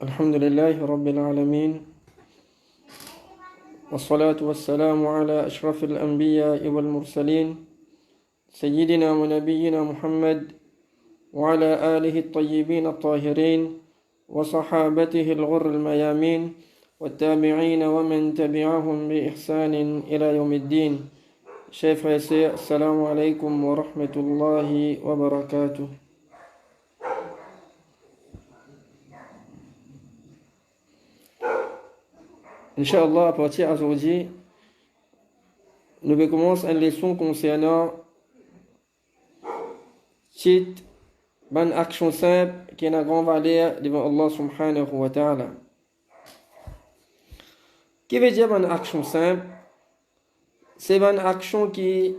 الحمد لله رب العالمين والصلاة والسلام على أشرف الأنبياء والمرسلين سيدنا ونبينا محمد وعلى آله الطيبين الطاهرين وصحابته الغر الميامين والتابعين ومن تبعهم بإحسان إلى يوم الدين. Chers frères et sœurs, assalamu alaikum wa rahmatullahi wa barakatuh. Inch'Allah, à partir d'aujourd'hui, nous commençons une leçon concernant titre, bonne action simple qui a une grande valeur devant Allah subhanahu wa ta'ala. Qui veut dire bonne action simple? C'est une action qui est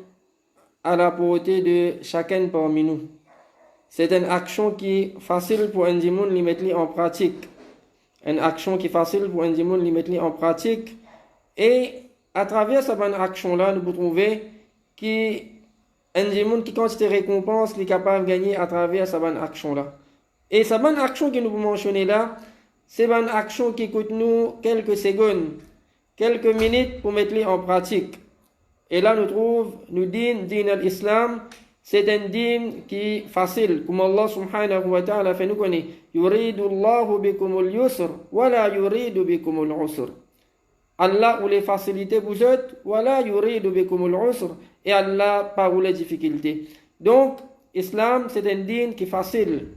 à la portée de chacun parmi nous. C'est une action qui est facile pour un monde de mettre en pratique. Une action qui est facile pour un monde de mettre en pratique. Et à travers cette bonne action-là, nous pouvons trouver qu'un monde qui, quand il récompense, il est capable de gagner à travers cette bonne action-là. Et cette bonne action que nous pouvons mentionner là, c'est une bonne action qui coûte nous quelques secondes, quelques minutes pour mettre en pratique. Et là, nous din al-Islam, c'est un din qui est facile. Comme Allah subhanahu wa ta'ala fait nous connaître. Yuridu Allahu bikumul yusr, wa la yuridu bikumul usr. Allah ou les facilités vous êtes, wa la yuridu bikumul usr. Et Allah pas ou les difficultés. Donc, Islam, c'est un din qui est facile.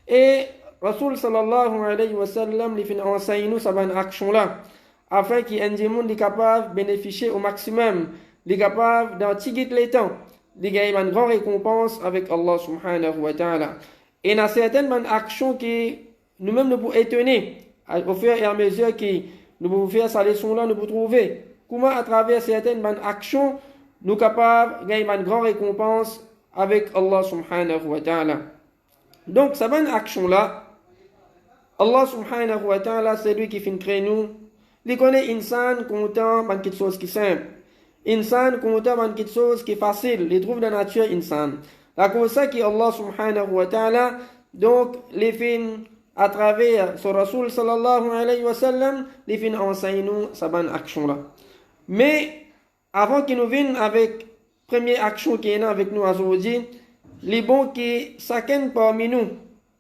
Et Rasul sallallahu alayhi wa sallam, il fait enseigner nous cette action-là, afin qu'un monde soit capable de bénéficier au maximum. Il est capable d'antiguer les temps, de gagner une grande récompense avec Allah subhanahu wa ta'ala. Et il y a certaines actions qui nous-mêmes nous pouvons étonner au fur et à mesure que nous pouvons faire cette leçon-là, nous pouvons trouver comment à travers certaines actions nous sommes capables de gagner une grande récompense avec Allah subhanahu wa ta'ala. Donc, cette bonne action-là, Allah subhanahu wa ta'ala, c'est lui qui fait créer nous. Il connaît insan content de quelque chose qui est simple. Insan content de quelque chose qui est facile. Il trouve dans la nature insan. La cause ça qui Allah subhanahu wa ta'ala, donc, les fins à travers son Rasul sallallahu alayhi wa sallam, les fins enseignent nous cette bonne action-là. Mais, avant qu'il nous vienne avec première action qui est là avec nous aujourd'hui, les bons qui chacun parmi nous,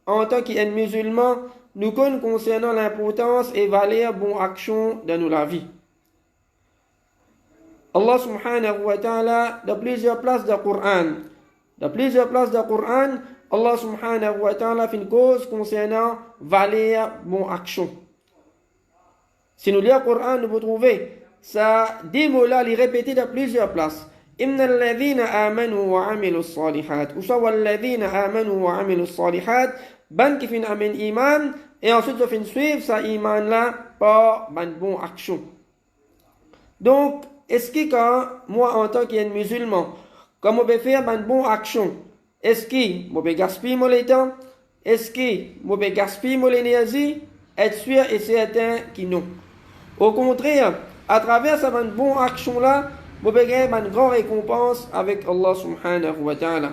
en tant qu'un musulman, nous connaissons concernant l'importance et valeur bonne action dans nos la vie. Allah subhanahu wa ta'ala, dans plusieurs places du Coran, Allah subhanahu wa ta'ala fait une cause concernant valeur bonne action. Si nous lisons le Coran, nous pouvons trouver ça, des mots-là, les répéter dans plusieurs places. Inna alladhina amanu wa amilu salihat. Ou soit walladhina amanu wa amilu salihat. Ban qui fin amen iman. Et ensuite, ça fin suivre ça iman-là par ban bonne action. Donc, est-ce que quand moi, en tant qu'un musulman, quand je peux faire une bonne action, est-ce que je peux gaspiller mon temps? Est-ce que je peux gaspiller mon énergie? Être sûr et certain que non. Au contraire, à travers cette bonne action-là, je peux gagner une grande récompense avec Allah subhanahu wa ta'ala.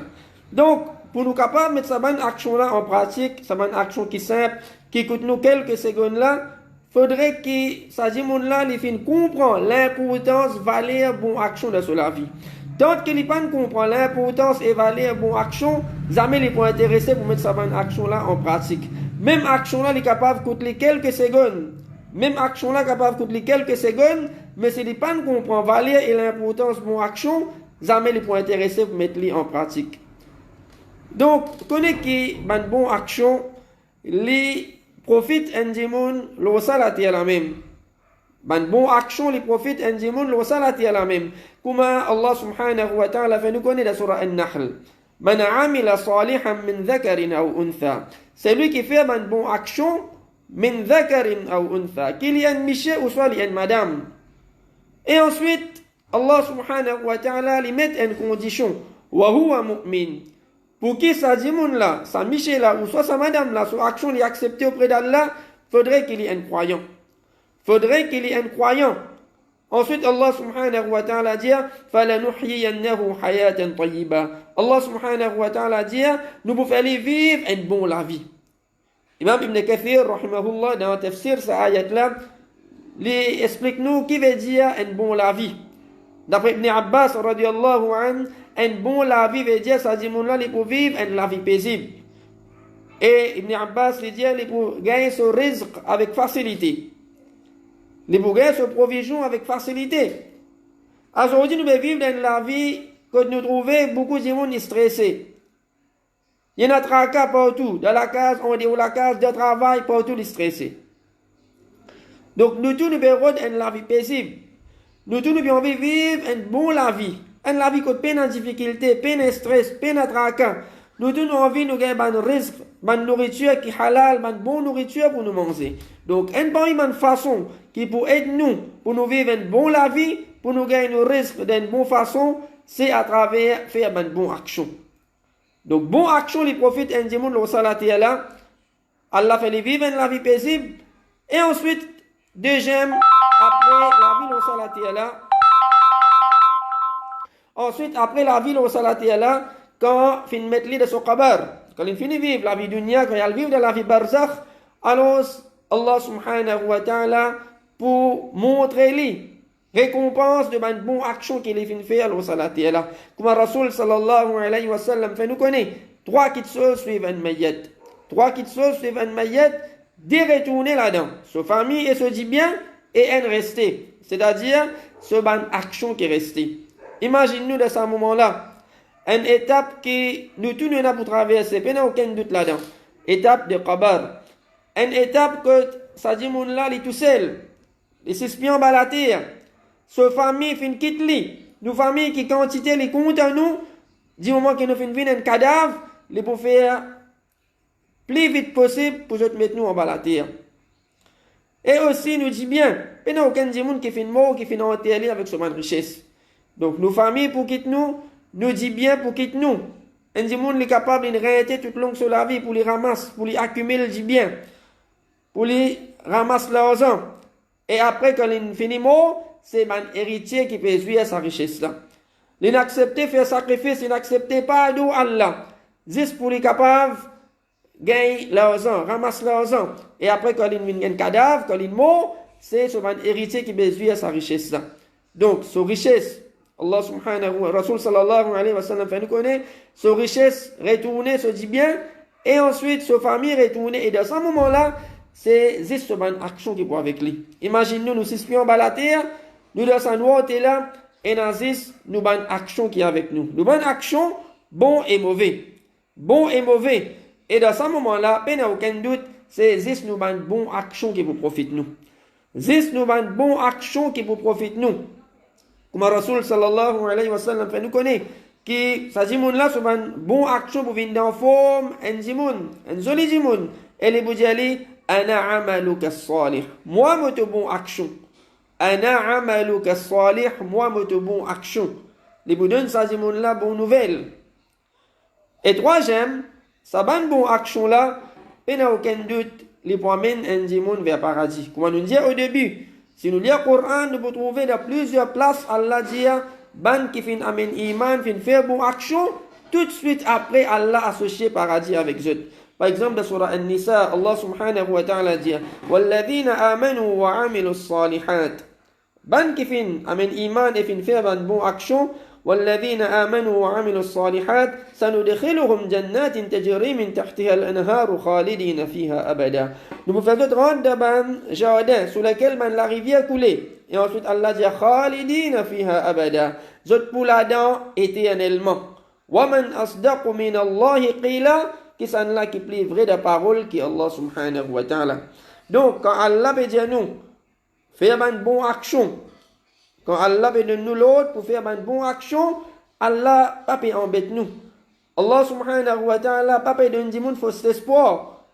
Donc, pour nous capables de mettre cette bonne action-là en pratique, cette bonne action qui est simple, qui coûte nous quelques secondes-là, faudrait que ces gens-là comprennent l'importance, valeur, bonne action de la vie. Tant qu'ils ne comprennent pas l'importance et valeur, bonne action, jamais ils sont intéressés pour mettre cette bonne action-là en pratique. Même action-là, ils sont capables de coûter quelques secondes. Même action-là, capable de coûter quelques secondes, mais si ils ne comprennent pas valeur et l'importance de bonne action, jamais ils sont intéressés pour mettre en pratique. Donc, connaître que une bonne action, les profite un démon, le salati à la même. Ban bon action, les profites un démon, le salati à la même. Comme Allah subhanahu wa ta'ala fait nous connaître dans surah An-Nahl. Man amila salihan min dhakarin aw untha. C'est lui qui fait une bonne action, min dhakarin aw untha. Qu'il y a un monsieur ou soit il y a une madame. Et ensuite, Allah subhanahu wa ta'ala lui met une condition. Wa huwa mu'min. Pour qui ça dit là, ça Michel là, ou soit sa madame là, son action est acceptée auprès d'Allah, faudrait qu'il y ait un croyant. Ensuite, Allah subhanahu wa ta'ala dit, فَلَنُحْيِيَنَّهُ حَيَاةً طَيِّبًا. Allah subhanahu wa ta'ala dit, nous pouvons faire vivre une bonne la vie. Imam Ibn Kathir, rahimahullah, dans le tafsir, cette ayat-là, explique-nous qui veut dire un bon la vie. D'après Ibn Abbas, radiallahu anhu, un bon la vie veut dire, ça dit, mon là, il pour vivre une la vie paisible. Et Ibn Abbas, il dit, il pour gagner ce rizq avec facilité. Il pour gagner ce provision avec facilité. Aujourd'hui, nous vivons dans la vie que nous trouvons beaucoup de monde stressé. Il y a un tracas partout. Dans la case, on dit, ou la case de travail, partout, les stressés. Donc, nous tous, nous avons une la vie paisible. Nous tous, nous avons envie de vivre une bonne la vie. Une la vie qui peine en difficulté, peine en stress, peine en tracas. Nous tous, nous avons envie de gagner un risque, une nourriture qui est halal, une bonne nourriture pour nous manger. Donc, une façon qui pour aider nous, pour nous vivre une bonne la vie, pour nous gagner un risque d'une bonne façon, c'est à travers faire une bonne action. Donc, bonne action, les prophètes, un dimanche, le salat là, Allah fait les vivre la vie paisible. Et ensuite, deuxième, après la vie, le salat là. Ensuite, après la vie, le salat là, quand il met de son kabar, quand il finit vivre la vie dunya, quand il vit de la vie barzakh, alors Allah subhanahu wa ta'ala, pour montrer lui, récompense de une bonne action qu'il est fait faire au salat là. Comme Rasul sallallahu alayhi wa sallam fait nous connaître, trois qui suivent un mayyat. Trois qui suivent un mayyat, de retourner là-dedans. Sa famille et se dit bien, et elle rester. C'est-à-dire, ce bonne action qui est restée. Imagine-nous de ce moment-là, une étape que nous tous nous avons pour traverser, il n'y a aucun doute là-dedans. Étape de Qabar. Une étape que ça dit mon là, il est tout seul. Les suspicions à la terre. Ce famille fin quitte lui. Nous famille qui quantité les comptes à nous, du moment que nous fin vin un cadavre, les pour faire plus vite possible pour nous mettre nous en bas la terre. Et aussi nous dit bien, il n'y a aucun monde qui fin mort, qui fin enterré avec ce man richesse. Donc nos familles pour quitter nous dit bien pour quitter nous. Un monde est capable de réarrêter toute longue sur la vie pour les ramasser, pour les accumuler dit bien, pour les ramasser l'argent. Et après quand il finit mort, c'est mon héritier qui peut jouir sa richesse là. L'inaccepter faire sacrifice, n'accepter pas d'où Allah. Juste pour les capables gagner l'argent, ramasser l'argent. Et après quand il vient un cadavre, quand il mort, c'est ce mon héritier qui peut jouir sa richesse là. Donc, sa richesse, Allah subhanahu wa Rasul sallallahu alayhi wa sallam fait nous connaître, sa richesse retournée, se dit bien, et ensuite sa famille retournée. Et dans ce moment-là, c'est juste une action qui est avec lui. Imaginez-nous, nous suspicions à la terre, nous dans sa noix, là, et dans juste, nous avons une action qui est avec nous. Nous avons une action, bon et mauvais. Bon et mauvais. Et dans ce moment-là, il n'y a aucun doute, c'est juste nous avons une bonne action qui vous profite nous. Juste nous avons une bonne action qui vous profite nous. Comme Rasul sallallahu alayhi wa sallam fait nous connaître, qui, ça dit là, c'est une bonne action pour venir dans forme, un joli dimoun. Et les boudjali, ana amaluka salih. Moi, je te bon action. Ana amaluka salih. Moi, je te bon action. Les boudjali, ça dit là, bonne nouvelle. Et troisième, ça bonne bon action là, il n'y a aucun doute, les promène un dimoun vers le paradis. Comme on nous dit au début, si nous lisons le Coran, nous pouvons trouver dans plusieurs places, Allah dit, ban qui fin amen iman, fin faire bon action, tout de suite après, Allah associe paradis avec eux. Par exemple, dans Surah An-Nisa, Allah subhanahu wa ta'ala dit, وَالَّذِينَ آمَنُوا وَعَمِلُوا الصَّالِحَاتِ ban qui fin amen iman et fin faire bon action, والذين آمنوا وعملوا الصالحات سندخلهم جنات تجري من تحتها الأنهار خالدين فيها أبدا. Nous pouvons faire rentrer dans un jardin sous lequel la rivière coulait. Et ensuite Allah dit خالدين فيها أبدا. Zot pour là-dedans éternellement. ومن أصدق من الله قيلا. Qui sont là qui plie vrai de parole qui est Allah subhanahu wa ta'ala. Donc quand Allah veut dire nous faire une bonne action. Quand Allah veut nous l'autre pour faire une bonne action, Allah pas peut embêter nous. Allah subhanahu wa ta'ala pas peut donner du monde faux espoir.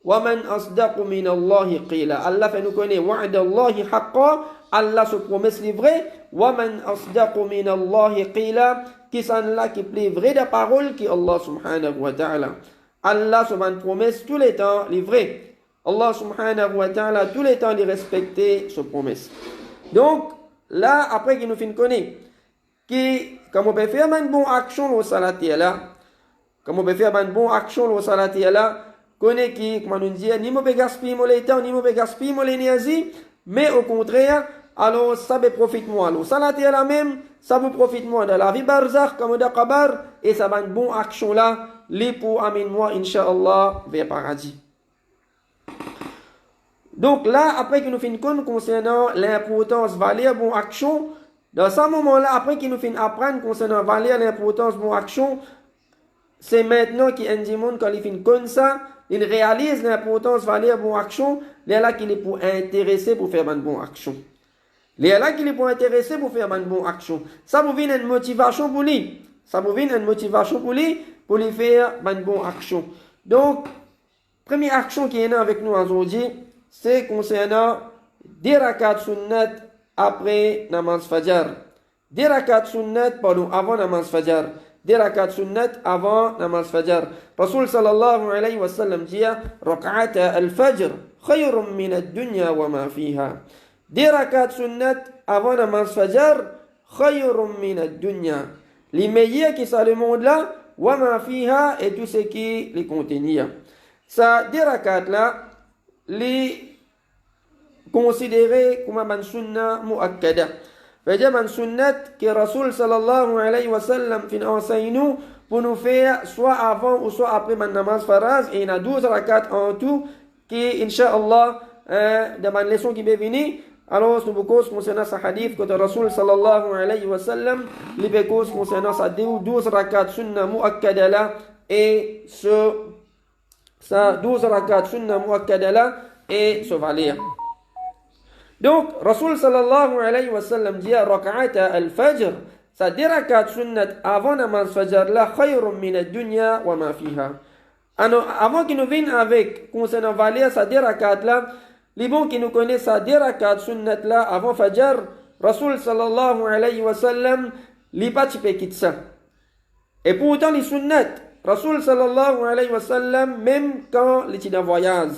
Wa man asdaqu min Allah qila. Allah fait nous connaître wa'da Allah haqqan. Allah se promet le vrai. Wa man asdaqu min Allah qila. Qui sont là qui plaît vrai de parole qui Allah subhanahu wa ta'ala. Allah se van promesse tous les temps les vrais. Allah subhanahu wa ta'ala tous les temps les respecter ses promesses. Donc là, après qu'il nous finit connaître, comme on peut faire une bonne action au salati là, comme on peut faire une bonne action au salati là, connaît qui, comme on dit, ni mauvais gaspille mon temps, ni mauvais gaspille mon énergie, mais au contraire, alors ça me profite moi. Alors ça la terre la même, ça vous profite moi dans la vie barzakh comme dans kabar, et ça va une bonne action là, les pour amener moi, Inch'Allah, vers le paradis. Donc là, après qu'il nous finit concernant l'importance de valeur bonne action, dans ce moment-là, après qu'il nous finit apprendre concernant valeur l'importance de bonne action, c'est maintenant qu'il y a un monde quand il finit comme ça, il réalise l'importance de valeur bonne action, il est là qu'il est pour intéresser pour faire une bonne action. Il est là qu'il est pour intéresser pour faire une bonne action. Ça vous vient une motivation pour lui. Ça vous vient une motivation pour lui faire une bonne action. Donc, première action qui est là avec nous aujourd'hui, c'est concernant des rakats sunnat après namaz fajr. Des rakats sunnat, pardon, avant namaz fajr. Des rakats sunnat avant namaz fajr. Rasul sallallahu alayhi wa sallam dit rak'ata al-fajr khayrun min ad-dunya wa ma fiha. Des rakats sunnat avant namaz fajr khayrun min ad-dunya. Les meilleurs qui sont le monde là, wa ma fiha, et tout ce qui les contient. Ça, des rakats là, les considérés comme un sunnah muakkada. C'est-à-dire un sunnat que Rasul sallallahu alayhi wa sallam enseigne nous pour nous faire soit avant ou soit après man namaz faraz, et il y a 12 rakats en tout qui, Inch'Allah, dans ma leçon qui m'est venue, alors nous beaucoup concernant ce hadith que Rasul sallallahu alayhi wa sallam, les beaucoup concernant sa 12 rakats sunnah muakkada là, et ça 12 rakats sunnah muakkada là, et se valer. Donc, Rasul sallallahu alayhi wa sallam dit rak'ata al-fajr, ça 10 rakats sunnat avant namaz fajr la khayrun min ad-dunya wa ma fiha. Alors, avant qu'il nous vienne avec concernant valer ça 10 rakats là, les bons qui nous connaissent ça 10 rakats sunnat là avant fajr, Rasul sallallahu alayhi wa sallam li pas quitter ça. Et pourtant les sunnat, Rasul sallallahu alayhi wa sallam même quand il est en voyage.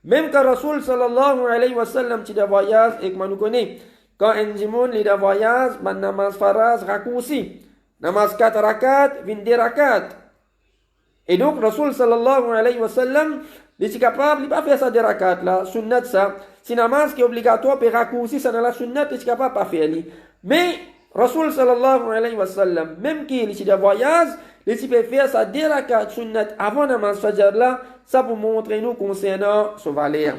Même quand Rasul sallallahu alayhi wa sallam est en voyage, et que nous connaissons, quand un dimon est en voyage, man namaz faraz raccourci. Namaz 4 rakat, 22 rakat. Et donc Rasul sallallahu alayhi wa sallam, il est capable, il ne peut pas faire ça des rakats là, sunnat ça. Si namaz qui est obligatoire, peut raccourci ça dans la sunnat, il est capable de pas faire. Mais Rasul sallallahu alayhi wa sallam, même qu'il est en voyage, il peut faire ça des rakats sunnat avant namaz fajr là, ça pour montrer nous concernant ce valeur.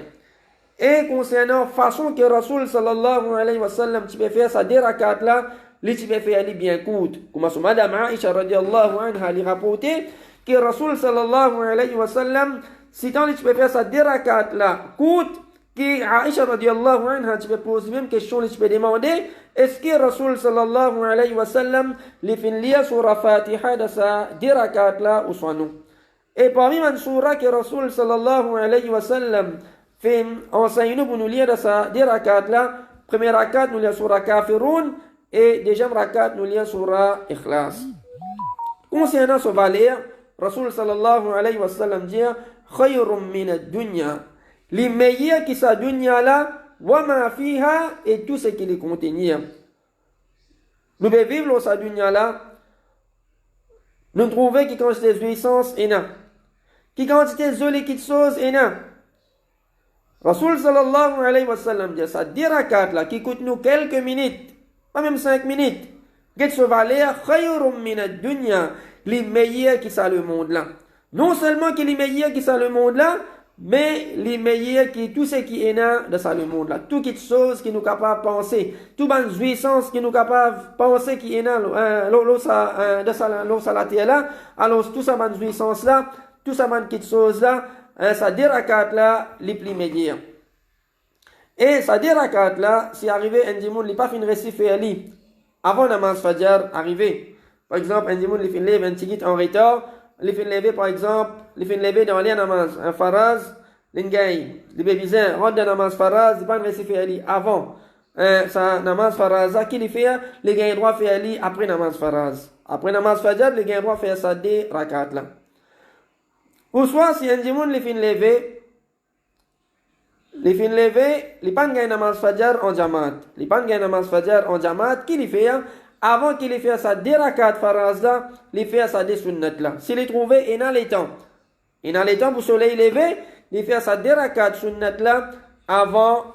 Et concernant la façon que Rasul sallallahu alayhi wa sallam tu peux faire ça des rakats là, il tu peux faire bien court. Comme ce madame Aisha radiallahu anha lui rapporté que Rasul sallallahu alayhi wa sallam, si tant tu peux faire ça des rakats là, court, que Aisha radiallahu anha tu peux poser même question, tu peux demander, est-ce que Rasul sallallahu alayhi wa sallam li fin liya surah Fatiha de ça des rakats là ou soit non. Et parmi les surahs que Rasul sallallahu alayhi wa sallam fait enseigner pour nous lire de ça des rakats là, première rakat nous lire surah Kafirun et deuxième rakat nous lire surah Ikhlas. Concernant ce valeur, Rasul sallallahu alayhi wa sallam dit khayrun min ad-dunya, les meilleurs qui sa dunya là, wa ma fiha, et tout ce qui les contient. Nous devons vivre sa dunya là, nous trouvons qui quantité de jouissance est là. Qui quantité de liquide chose est là. Rasul sallallahu alayhi wa sallam dit ça 10 rakats là qui coûte nous quelques minutes, pas même 5 minutes. Qu'est-ce que valeur khayrun min ad-dunya, les meilleurs qui sont le monde là. Non seulement qui les meilleurs qui sont le monde là, mais les meilleurs qui tout ce qui est là de ça le monde là, tout quelque chose qui nous capable de penser, toute bonne jouissance qui nous capable de penser qui est là de ça la terre là, alors tout ça bonne jouissance là, tout ça bonne quelque chose là, ça 10 rakats là les plus meilleurs. Et ça 10 rakats là, si arrivé un dimanche il pas fin réciter li avant namaz fajr arrivé. Par exemple, un dimanche il fin lever un petit en retard, il fin lever par exemple, il fin lever dans les namaz un faraz, l'ingay, les bébizin rentre dans namaz faraz, il pas réciter li avant. Ça namaz faraz qui il fait, les gars droit faire li après namaz faraz. Après namaz fajr, les gars droit faire ça 10 rakats là. Ou soit si un dimanche il fin lever, il pas gagne namaz fajr en jamaat. Il pas gagne namaz fajr en jamaat, qui il fait avant qu'il fait ça 10 rakats faraz là, il fait ça des sunnat là. S'il est trouvé et dans les temps, Et dans les temps pour soleil levé, il fait sa dérakat sunnat là avant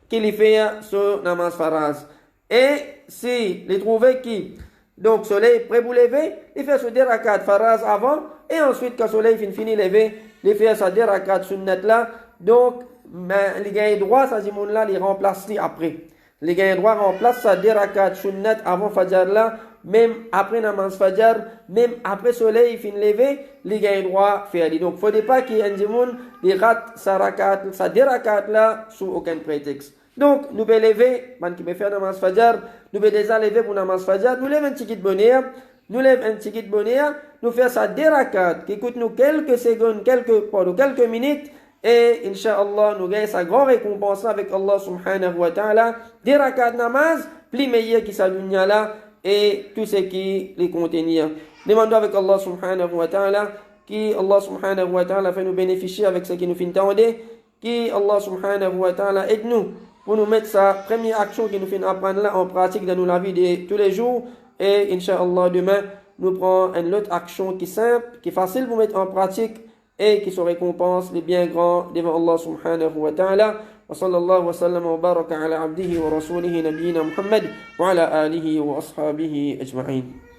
qu'il fait ce namaz faraz. Et si il trouvait qui donc soleil prêt pour lever, il fait ce dérakat faraz avant et ensuite quand le soleil finit lever, il fait sa dérakat sunnat là. Donc les gains droit ça dit là, il remplace après. Les gains droit remplace sa dérakat sunnat avant fajr là. Même après namaz fajr, même après soleil fin levé, les gains droit faire. Donc faut pas qu'il y ait un dimoun, il rate sa rakat, sa dérakat là sous aucun prétexte. Donc nous pouvons lever, man qui peut faire namaz fajr, nous pouvons déjà lever pour namaz fajr, nous lève un petit bonheur, nous faire sa dérakat qui coûte nous quelques secondes, quelques minutes. Et Inch'Allah, nous gagnons sa grande récompense avec Allah subhanahu wa ta'ala. Dérakat namaz, plus meilleur qui sa dunya là. Et tout ce qui les contient. Demandons avec Allah subhanahu wa ta'ala, qui Allah subhanahu wa ta'ala fait nous bénéficier avec ce qui nous fait entendre, qui Allah subhanahu wa ta'ala aide-nous pour nous mettre sa première action qui nous fait apprendre là en pratique dans la vie de tous les jours. Et Inch'Allah, demain, nous prenons une autre action qui est simple, qui est facile pour mettre en pratique et qui se récompense les biens grands devant Allah subhanahu wa ta'ala. وصلى الله وسلم وبارك على عبده ورسوله نبينا محمد وعلى آله وأصحابه أجمعين.